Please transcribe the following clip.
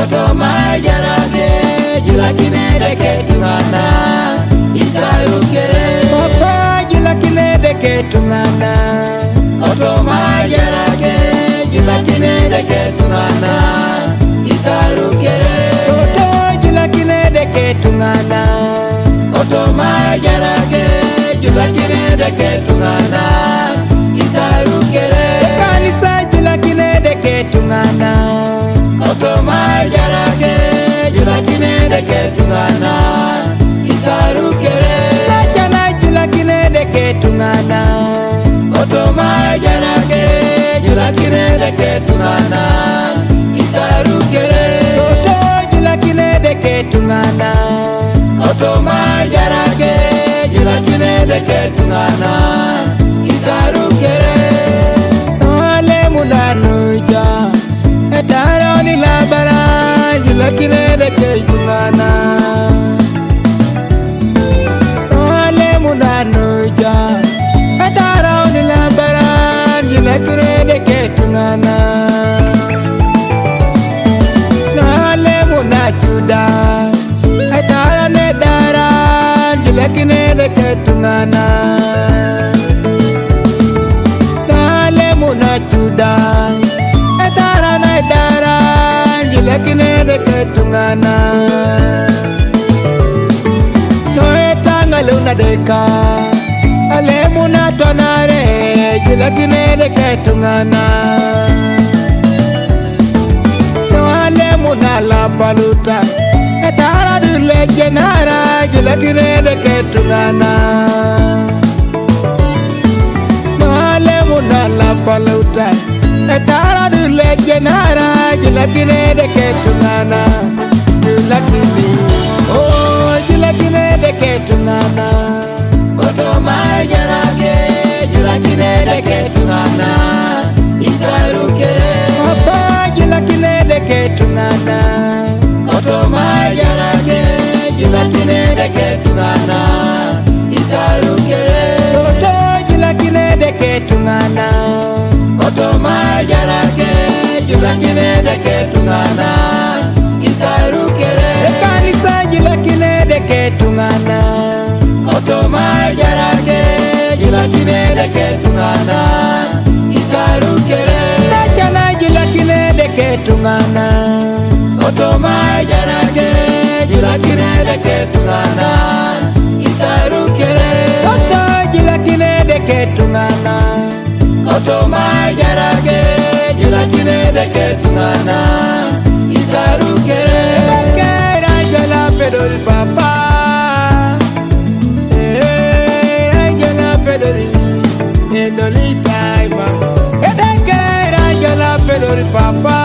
Otoma jarage jula kinede ketungana ikarukere papa jula kinede ketungana Otoma jarage jula kinede ketungana ikarukere Toto jula kinede ketungana Otoma jarage jula kinede ketungana ikarukere kanisa jula kinede ketungana Otoma jarage jula kinede ketungana ikarukere lachana jula kinede ketungana Otoma jarage jula kinede ketungana ikarukere Toto jula kinede ketungana Otoma jarage jula kinede ketungana ikarukere ale munanuja etara ni labara jula kinede ketungana ale munanuja etara ni labara jula kinede ketungana ale munajuda etara ne dara jula kinede ketungana ale munajuda etara ne dara jula kinede ketungana no etanga luna deka ale munatonare jula kinede ketungana no ale munala paluta etara dule genara jula kinede ketungana no ale munala paluta etara dule genara jula kinede ketungana jula kini oh jula kinede ketungana Otoma jarage jula kinede ketungana ikarukere papa jula kinede ketungana Otoma jarage jula kinede ketungana ikarukere Toto jula kinede ketungana Otoma jarage jula kinede ketungana ikarukere kanisa jula kinede ketungana Otoma jarage jula kinede ketungana ikarukere lachana jula kinede ketungana Otoma jarage jula kinede ketungana ikarukere Toto jula kinede ketungana Otoma jarage jula kinede ketungana ikarukere kera jala pedol papa jala pedol edolita ima edekera jala pedol papa